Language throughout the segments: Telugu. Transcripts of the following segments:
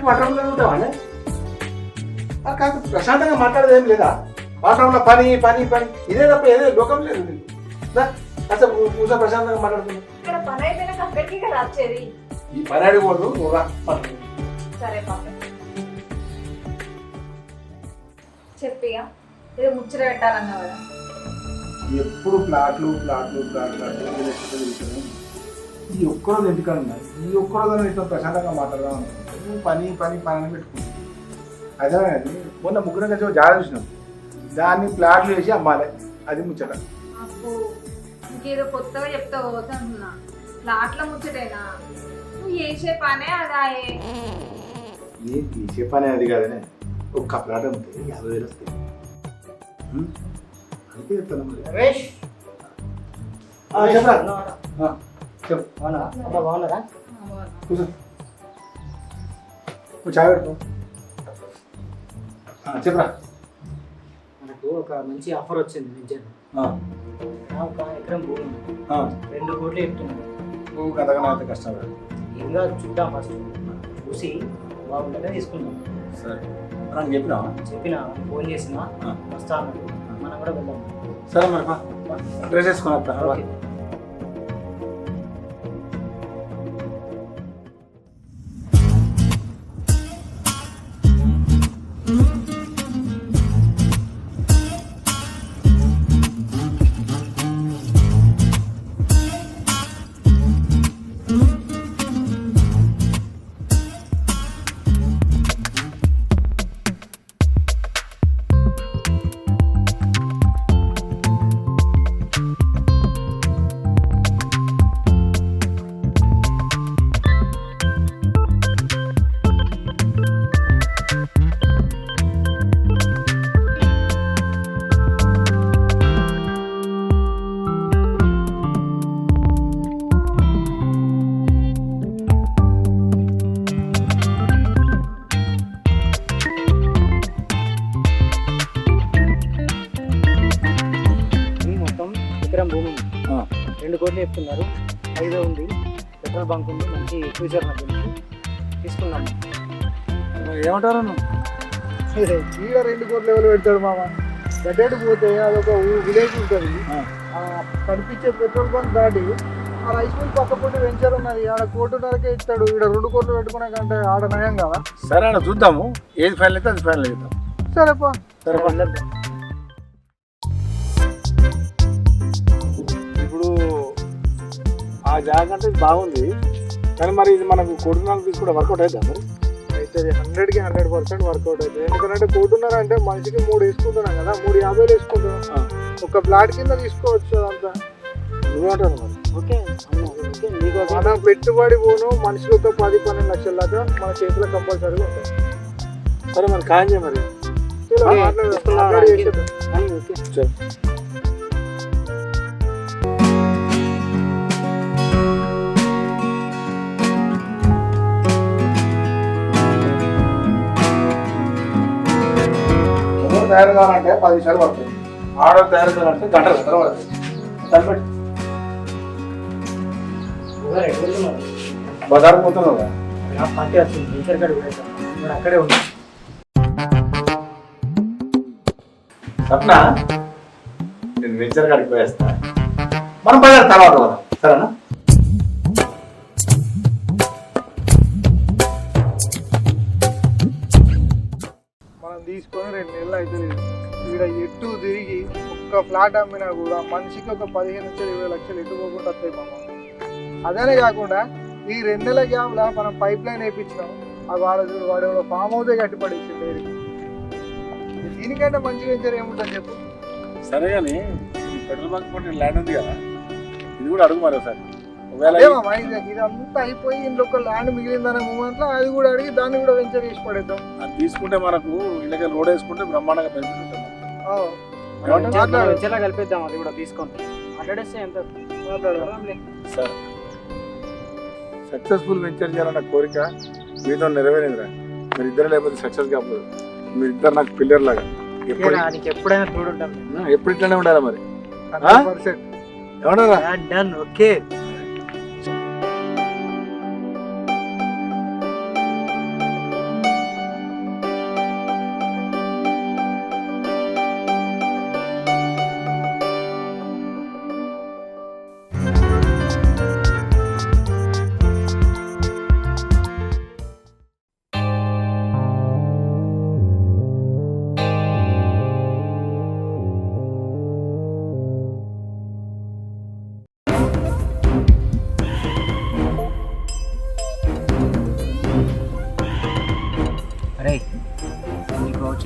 పెట్టి వంటరంలో ఉంటావా? కాదు ప్రశాంతంగా మాట్లాడేది ఏం లేదా? వంటరంలో పని పని పని ఇదే తప్ప ఏదో లోకం లేదు నీకు. అసలు కూర్చో ప్రశాంతంగా మాట్లాడుతున్నావు. ఇక్కడ పని అయిపోయినాక అక్కడికి కదా వచ్చేది. ఈ పని అడిగిపోదు నువ్వు రా. సరే పాప చెప్పిగా ఏదో ముచ్చట పెట్టాలన్నా కదా. ఎప్పుడు ప్లాట్లు ప్లాట్లు ప్లాట్లు ఈ ఒక్కరోజు ఎందుకని ఉన్నాయి? ఈ ఒక్కరోజు ఇట్లా ప్రశాంతంగా మాట్లాడదాం అనుకుంటున్నాను. పని పని పని అని పెట్టుకుంటాను. అదే అండి మొన్న ముగ్గురం కలిసి జాగ్రత్త చూసినాం. దాన్ని ప్లాట్లు వేసి అమ్మాలి. అది ముచ్చట. అప్పు ఇంకేదో కొత్తగా చెప్తావు అంటున్నా. ప్లాట్ల ముచ్చటేనా? నువ్వు చేసే పనే అదాయే. నేను తీసే పని అది కాదనే. ఒక్క ప్లాట్ అమ్మితే 50,000 వస్తాయి. అంతే చెప్తాను మరి. చెప్పరా చెప్పు. బాగున్నారా? కూర్చో. నువ్వు చాయ్ పెట్టుకో. చెప్పరా. మనకు ఒక మంచి ఆఫర్ వచ్చింది. నిజం ఒక ఎకరం భూమి 2 కోట్లు చెప్తున్నాను. నువ్వు అంతకన్నా అయితే కష్టం కాదు. ఇంకా చూద్దాం ఫస్ట్ చూసి బాగుంటే తీసుకుందాం. సరే నాకు చెప్పినావా? చెప్పిన ఫోన్ చేసిన వస్తాను. మనం కూడా వెళ్దాం. సరే మరి డ్రెస్ వేసుకుని వస్తా. ఎకరం భూమి 2 కోట్లు చెప్తున్నారు. హైవే ఉంది, పెట్రోల్ బంక్ ఉంది, మంచి ఫ్యూచర్ నాకు తీసుకున్నాము. ఏమంటారు? ఈడ 2 కోట్ల లెవెల్ పెడతాడు మామ. గడ్డేడు పోతే అదొక విలేజ్ ఉంటుంది. కనిపించే పెట్రోల్ బంక్ దాటి ఆ రైస్ మిల్ పక్క పొట్టి వెంచర్ ఉన్నది. ఆడ 1.5 ఇస్తాడు. ఈడ 2 కోట్లు పెట్టుకునే కంటే ఆడ నయం కదా. సరే అన్న చూద్దాము. ఏది ఫైనల్ అయితే అది ఫైనల్ చేద్దాం. సరేపా. సరేపా. ఇప్పుడు ఆ జాగా అంటే బాగుంది కానీ మరి ఇది మనకు 1.4 తీసుకుంటే వర్కౌట్ అవుతా మరి? అయితే 100కి 100% వర్కౌట్ అవుతుంది. ఎందుకంటే 1.5 అంటే మనిషికి 3 వేసుకుంటున్నాం కదా. 350 వేసుకుంటున్నాం. ఒక ప్లాట్ కింద తీసుకోవచ్చు అంతా. నువ్వేంటావు మరి? ఓకే మనం పెట్టుబడి పోను మనిషికి ఒక 10-12 లక్షల దాకా మన చేతిలో కంపల్సరీగా ఉంటాయి. సరే మరి ఖాయం చేయ మరి. తయారు కావాలంటే 10 నిమిషాలు పడుతుంది. ఆర్డర్ తయారు కావాలంటే గంటల పడుతుంది. సరిపెట్టి బజార్ పోతున్నావు కదా. పార్టీ వచ్చింది. వెంచర్ కాడ అక్కడే ఉంది. సప్నా నేను వెంచర్ కాడికి పోయేస్తా. మనం బజార్ తర్వాత కదా. సరేనా? మనం తీసుకొని 2 నెలలు అవుతుంది. ఇక్కడ ఎటు తిరిగి ఒక్క ఫ్లాట్ అమ్మినా కూడా మనిషికి ఒక 15-20 లక్షలు ఎటు పోకుండా వస్తాయి మామ. అదేనే కాకుండా ఈ 2 నెలల గ్యాప్లో మనం పైప్ లైన్ వేయించినాం. ఆ వాడు ఫామ్ హౌసే కట్టి పడేసింది. దీనికంటే మంచి వెంచర్ ఏముంటుంది చెప్పు. సరే కానీ పెట్రోల్ బంక్ పోటీ ల్యాండ్ ఉంది కదా, ఇది కూడా అడుగు మరి ఒకసారి. ఇదంతా అయిపోయి ఇంట్లో ఒక ల్యాండ్ మిగిలిందనే మూమెంట్లో అది కూడా అడిగి దాన్ని కూడా వెంచర్ చేసి పడేద్దాం. అది తీసుకుంటే మనకు ఇళ్ళకి రోడ్ వేసుకుంటే బ్రహ్మాండంగా బెనిఫిట్ ఉంటుంది. వెంచర్లా కలిపేద్దాం. అది కూడా తీసుకోండి. మాట్లాడేస్తే ఎంత సరే. సక్సెస్ఫుల్ వెంచర్ చేయాలన్న కోరిక మీతో నెరవేరిందిరా. మీరు ఇద్దరు లేకపోతే సక్సెస్ కాకపోదు. మీరిద్దరు నాకు పిల్లర్ లాగా. ఎప్పుడైనా చూడుంటాం. ఎప్పుడు ఇట్లానే ఉండాలి మరి. 100%. ఏమన్నారా? డన్. ఓకే.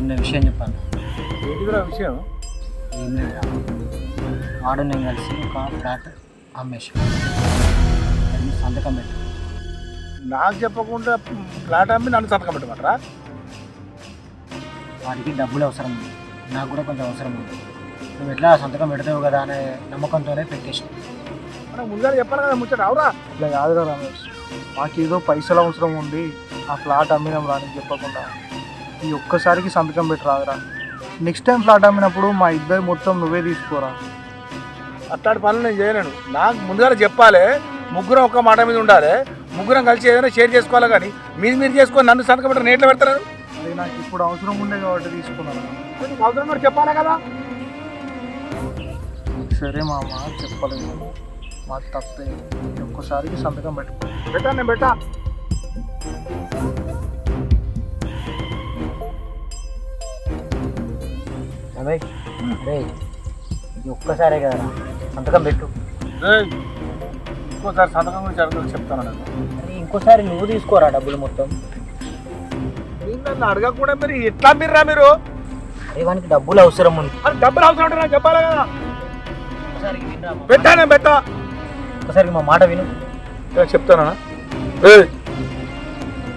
చిన్న విషయం చెప్పాను. ఏంటిదిరా విషయం? ఏం లేదా, వాడు నేను కలిసి ఒక ఫ్లాట్ అమ్మేసాం. అది సంతకం పెట్టు. నాకు చెప్పకుండా ఫ్లాట్ అమ్మి నన్ను సంతకం పెట్టమంటారా? వాడికి డబ్బులు అవసరం ఉంది, నాకు కూడా కొంచెం అవసరం ఉంది. నువ్వు ఎట్లా సంతకం పెడతావు కదా అనే నమ్మకంతోనే పెట్టేసాం. మనం ముందుగా చెప్పాలి కదా ముచ్చట. అవురా? ఇట్లా కాదురా రమేష్, మాకేదో పైసలు అవసరం ఉండి ఆ ఫ్లాట్ అమ్మినాం రాని చెప్పకుండా ఈ ఒక్కసారికి సంతకం పెట్టి రాదురా. నెక్స్ట్ టైం ఫ్లాట్ అమ్మినప్పుడు మా ఇద్దరు మొత్తం నువ్వే తీసుకోరా. అట్లాంటి పనులు నేను చేయలేను. నాకు ముందుగా చెప్పాలి, ముగ్గురం ఒక్క మాట మీద ఉండాలి, ముగ్గురం కలిసి ఏదైనా షేర్ చేసుకోవాలి. కానీ మీరు చేసుకొని నన్ను సంతకం పెట్టారు, నేను ఎట్లా పెడతారు? అది నాకు ఇప్పుడు అవసరం ఉండే కాబట్టి తీసుకున్నాను. నీకు అవసరం కూడా చెప్పాలి కదా. సరే మామ, చెప్పలేదు, మాకు తప్పే. ఒక్కసారికి సంతకం పెట్టుకో. పెట్టా, నేను పెట్టా. అదే అదే ఇది ఒక్కసారే కదరా, సంతకం పెట్టు. ఏయ్, ఇంకోసారి సంతకం గురించి అడగదు చెప్తాను నేను. అరే ఇంకోసారి నువ్వు తీసుకోరా డబ్బులు మొత్తం. మీరు నన్ను అడగకుండా మీరు ఎట్లా మీరురా మీరు? అరే వానికి డబ్బులు అవసరం ఉంది. అది డబ్బులు అవసరం ఉంటే నాకు చెప్పాలి కదా. ఒకసారికి వినరా, పెట్టా, నేను పెట్టా. ఒకసారికి మా మాట విను. చెప్తానా?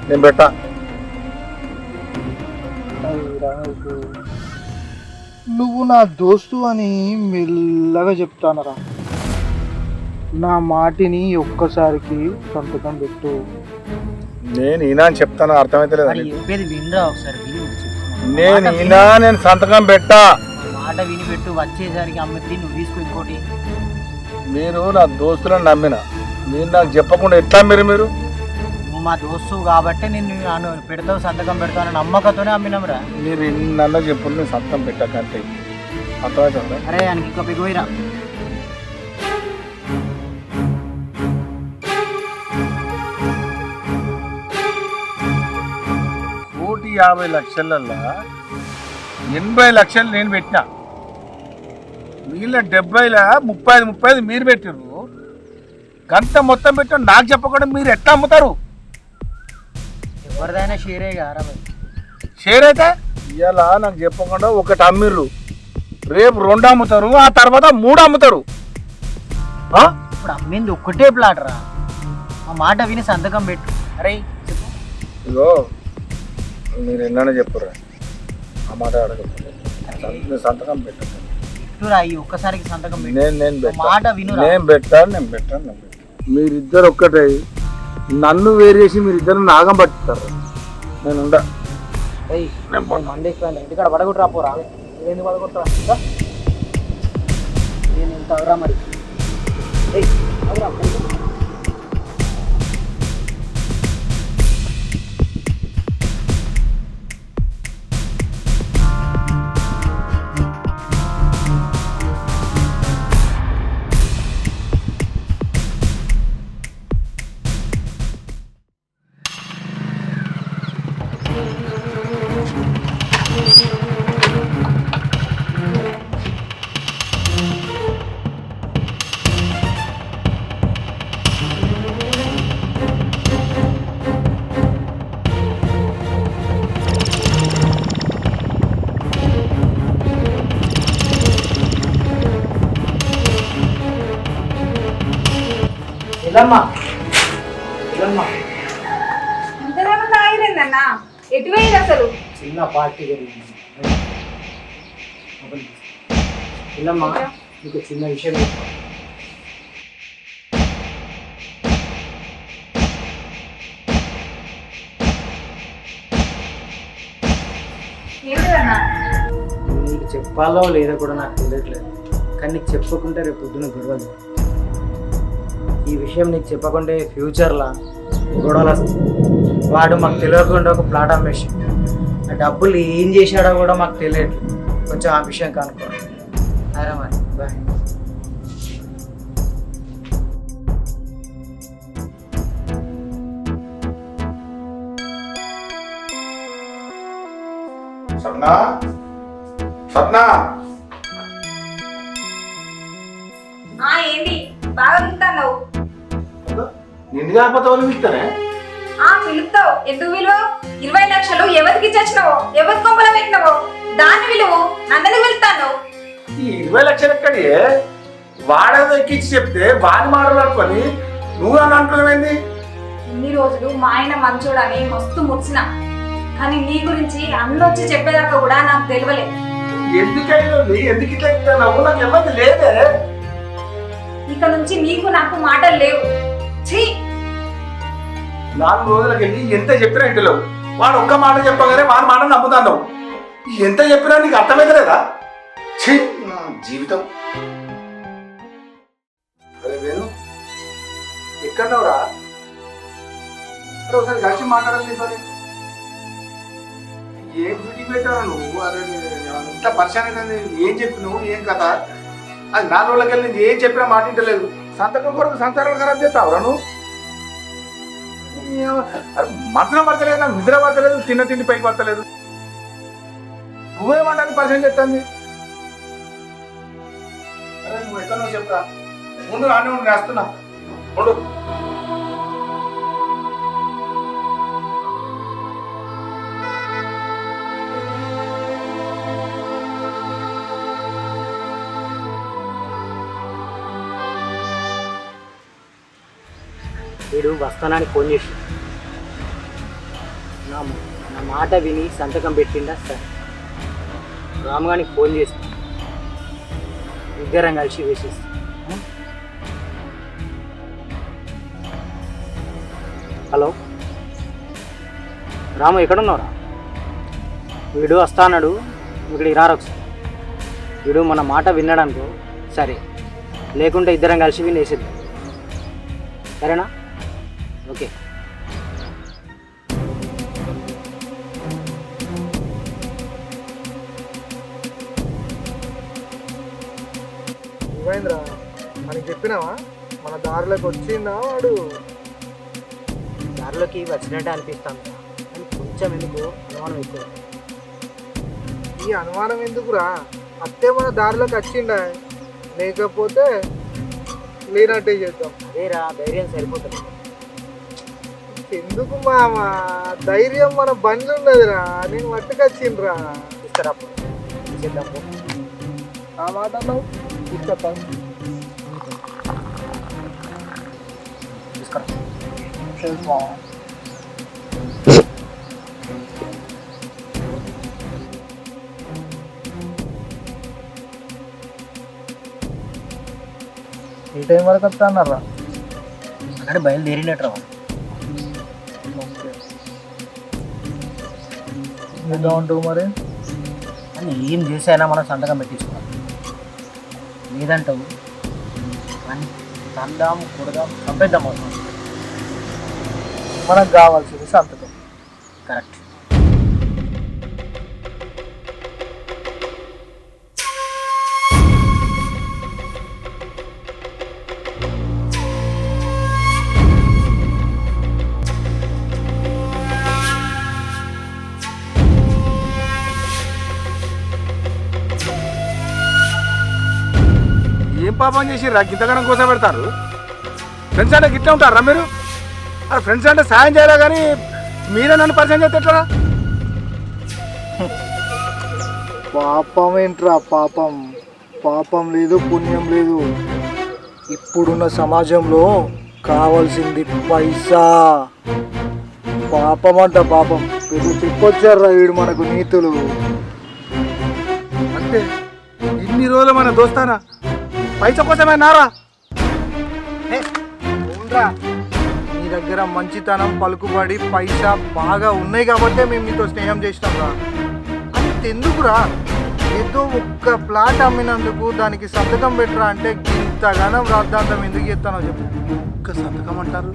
నేను పెట్టా. నువ్వు నా దోస్తు అని మెల్లగా చెప్తానరా. నా మాటిని ఒక్కసారికి సంతకం పెట్టు. నేను ఈనా అని చెప్తాను, అర్థమైతే మరి చెప్పేది వినరా, ఒకసారి విని చెప్పు. నేను ఈనా, నేను సంతకం పెట్టా. మాట విని పెట్టు. వచ్చేసరికి అమ్మితే నువ్వు తీసుకో ఇంకోటి. మీరు నా దోస్తులను నమ్మిన, మీరు నాకు చెప్పకుండా ఎట్లా మీరు నువ్వు మా దోస్తు కాబట్టి నేను పెడతావు, సంతకం పెడతావు అని నమ్మకంతోనే అమ్మినాంరా. మీరు ఎన్నన్నా చెప్పు, నేను సంతకం పెట్టకంటే అర్థమవుతుందా? అరే ఆయనకి ఇంకా బిగుయిరా. కోటి 50 లక్షలల్లో 80 లక్షలు నేను పెట్టినా, మిగిలిన 70లో 35 మీరు పెట్టిర్రు. గంట మొత్తం పెట్టాను నాకు చెప్పకుండా మీరు ఎట్లా అమ్ముతారు? ఎవరిదైనా షేరే కారా. షేర్ అయితే ఇవాళ నాకు చెప్పకుండా ఒకటి అమ్మిర్రు, రేపు 2 అమ్ముతారు, ఆ తర్వాత 3 అమ్ముతారు. ఇప్పుడు అమ్మింది ఒక్కటే ప్లాట్ రా. మా మాట విని సంతకం పెట్టు. అరే ఇగో మీరు ఎన్నైనా చెప్పురా, ఆ మాట అడగకపోతే నేను సంతకం పెట్టాను. ఇట్టురా, ఈ ఒక్కసారికి సంతకం పెట్టు. నేను మాట విను. నేను పెట్టాను. మీరిద్దరు ఒక్కటే నన్ను వేరు చేసి మీరిద్దరు నాగం పట్టుతారు. నేను ఉండ మండే ఇంటికాడ పడగొట్టు రాపోరా. ఎందుకు పడగొట్టరా? నేను ఇంత అవరా మరి. ఇంతసేపు ఆగిపోయిందన్నా, ఎటు పోయింది అసలు? చిన్న పార్టీ జరిగింది. ఇల్లమ్మా, నీకు చిన్న విషయం చెప్తా. ఏంటిదన్నా? నీకు చెప్పాలో లేదో కూడా నాకు తెలియట్లేదు, కానీ నీకు చెప్పకుంటే రేపు పొద్దున గొడవలు. ఈ విషయం నీకు చెప్పకుంటే ఫ్యూచర్లో గొడవలు వస్తాయి. వాడు మాకు తెలియకుండా ఒక ప్లాట్ అమ్మేసి ఆ డబ్బులు ఏం చేశాడో కూడా మాకు తెలియట్లేదు. కొంచెం ఆ విషయం కనుక్కోండి. అరే మరి బాయ్. సప్నా, సప్నా, ఏంటి బాగా పిలుస్తావు? నిన్ను కాకపోతే వాళ్ళు ఇస్తానే. పిలుస్తావు, ఎందుకు విలువ? 20 లక్షలు ఎవరికి ఇచ్చొచ్చినావో ఎవరి కొంపలో పెట్టినావో దాన్ని విలువ నందని వెళ్తాను. ఈ 20 లక్షలు ఎక్కడి వాడేదో ఎక్కించి చెప్తే వాని మాటలు అనుకొని నువ్వు అని అంటున్నావేంది? ఇన్ని రోజులు మా ఆయన మంచోడని మస్తు ముచ్చిన, కానీ నీ గురించి అన్నొచ్చి చెప్పేదాకా కూడా నాకు తెలియలేదు. ఎందుకు ఇట్లా ఇస్తున్నావు? నాకు ఇబ్బంది లేదే. ఇక నుంచి నీకు నాకు మాటలు లేవు. ఛీ, 4 రోజులకి వెళ్ళి ఎంత చెప్పినా ఇంటిలో వాడు ఒక్క మాట చెప్పగానే వాడి మాట నమ్ముతాను. ఎంత చెప్పినా నీకు అర్థమైతలేదా? ఛీ, నా జీవితం. అరే వేణు, ఎక్కడవురా? ఒకసారి కలిసి మాట్లాడాలి నీతో. ఏం ఫిటింగ్ పెట్టావు నువ్వు? అరే అంత పరిశాన్ అయితే ఏం చెప్పి నువ్వు ఏం కథ? అది 4 రోజులకి వెళ్ళి నేను ఏం చెప్పినా మాట ఇంటలేదు. సంతకం కొరకు సంసారాలు ఖరాబ్ చేస్తావురా నువ్వు? మంత్రం పడతలేదు, నాకు నిద్ర పడతలేదు, తిన్న తిండి పైకి పడతలేదు. నువ్వేమంటాను పరిచయం చెప్తాంది? అరే నువ్వు ఎక్కడ నువ్వు చెప్తా ముందు రాని ఉండి వేస్తున్నా ఉండు. వీడు వస్తానని ఫోన్ చేసి నా మాట విని సంతకం పెట్టిండా సార్. రామగానికి ఫోన్ చేసి ఇద్దరం కలిసి వేసేస్తాం. హలో రాము, ఎక్కడున్నావురా? వీడు వస్తా అన్నాడు, ఇక్కడికి రారు ఒకసారి. వీడు మన మాట విన్నాడనుకో సరే, లేకుంటే ఇద్దరం కలిసి విని వేసేద్దాం. సరేనా? ఓకే. ఏమైందిరా, మనకి చెప్పినావా? మన దారిలోకి వచ్చిందా వాడు? దారిలోకి వచ్చినట్టే అనిపిస్తాను, కానీ కొంచెం ఎందుకు అనుమానం ఎక్కువ. ఈ అనుమానం ఎందుకురా? అత్తే మన దారిలోకి వచ్చిండా, లేకపోతే లేనట్టే చేద్దాం. అదేరా, ధైర్యం సరిపోతుంది. ఎందుకు మామ ధైర్యం? మన బండి ఉన్నదిరా, నేను మట్టుకొచ్చిండ్రా. ఇస్తారా చేద్దాం. ఆ మాట అన్నావు, తీసుకొస్తా. ఈ టైం వరకు వస్తా అన్నారా? అక్కడ బయలుదేరినట్రా. ఏదో ఉంటావు మరి. అని ఏం చేసైనా మనం సంతకం పెట్టించుకోవాలి. లేదంటావు అని తందాం కొడదాం చంపేద్దాం అవుతాం. మనకు కావాల్సింది సంతకం. కరెక్ట్. ఏం పాపం చేసిర్రా గింతగానం కోసం పెడతారు? ఫ్రెండ్స్ అంటే గిట్లా ఉంటారా మీరు? అరే ఫ్రెండ్స్ అంటే సాయం చేయాలా కానీ మీరే నన్ను పరిచయం చేస్తే ఎట్లా? పాపం ఏంట్రా పాపం? పాపం లేదు, పుణ్యం లేదు. ఇప్పుడున్న సమాజంలో కావాల్సింది పైసా. పాపం అంట పాపం. పెద్ద చెప్పొచ్చారా వీడు మనకు నీతులు. అంటే ఇన్ని రోజులు మన దోస్తానా పైసా కోసమే నారా? అవునరా, నీ దగ్గర మంచితనం, పలుకుబడి, పైసా బాగా ఉన్నాయి కాబట్టే మేము మీతో స్నేహం చేసినాం రా. అంతెందుకురా, ఏదో ఒక్క ప్లాట్ అమ్మినందుకు దానికి సంతకం పెట్టరా అంటే ఇంతగానం రాద్ధాంతం ఎందుకు చేస్తానో చెప్పు. ఒక్క సంతకం అంటారు?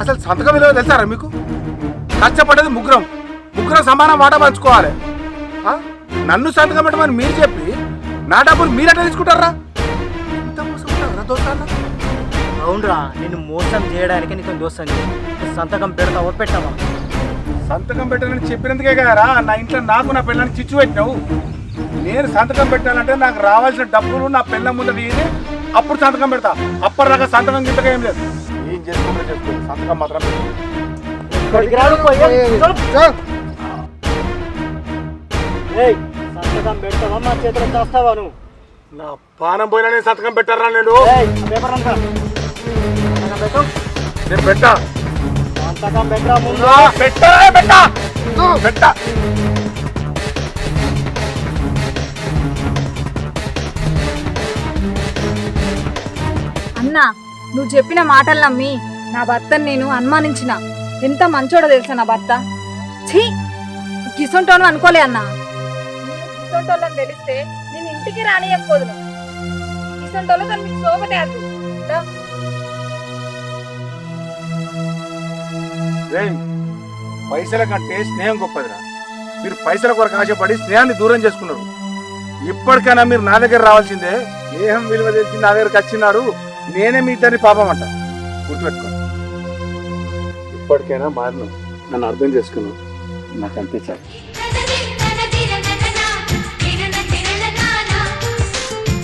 అసలు సంతకం విలువ తెలుసారా మీకు? కష్టపడ్డది ముగ్గురం సమానం వాటా పంచుకోవాలి. నన్ను సంతకం పెట్టమని మీరు చెప్పి నా డబ్బులు మీరట్లా తీసుకుంటారా? ఇంత మోసం ఉంటారా దోస్తానా? అవునరా, నేను మోసం చేయడానికి నీకు దోస్తాను. సంతకం పెడతావు పెట్టావా? సంతకం పెట్టాలని చెప్పినందుకే కదరా నా ఇంట్లో నాకు నా పిల్లల్ని చిచ్చు పెట్టినావు. నేను సంతకం పెట్టాలంటే నాకు రావాల్సిన డబ్బులు నా పిల్లల ముందు తీసి అప్పుడు సంతకం పెడతా. అప్పటిదాకా సంతకం గింతగా ఏం లేదు. ఏం చేసుకోమని చేసుకోండి, సంతకం మాత్రం పెట్టు. ఇక్కడికి రాడు పోయేది. ఏయ్, సంతకం పెడతావా మా చేతిలో చేస్తావా నువ్వు? నా పానం పోయినా నేను సంతకం పెట్టారా నేను? ఏయ్, పేపర్ అంతా సంతకం పెట్టు. నేను పెట్టా. సంతకం పెట్టరా ముందు. పెట్టా పెట్టా పెట్టా. అన్నా, నువ్వు చెప్పిన మాటలు నమ్మి నా భర్తను నేను అనుమానించిన. ఎంత మంచోడో తెలుసా నా భర్త. ఛీ, గిసొంటోను అనుకోలే అన్నా. గిసొంటోళ్ళని తెలిస్తే నేను ఇంటికి రానియకపోదును. గిసొంటోళ్ళతో మీకు సోపతే అద్దు. పైసల కంటే స్నేహం గొప్పదిరా. మీరు పైసల కొరకు ఆశపడి స్నేహాన్ని దూరం చేసుకున్నారు. ఇప్పటికైనా మీరు నా దగ్గర రావాల్సిందే. స్నేహం విలువ తెలిసి నా దగ్గరకు వచ్చినాడు. నేనే మీ ఇద్దరిని పాపం అంట. గుర్తుపెట్టుకో. ఇప్పటికైనా మారిన నన్ను అర్థం చేసుకున్నావు. నాకు అనిపించాలి.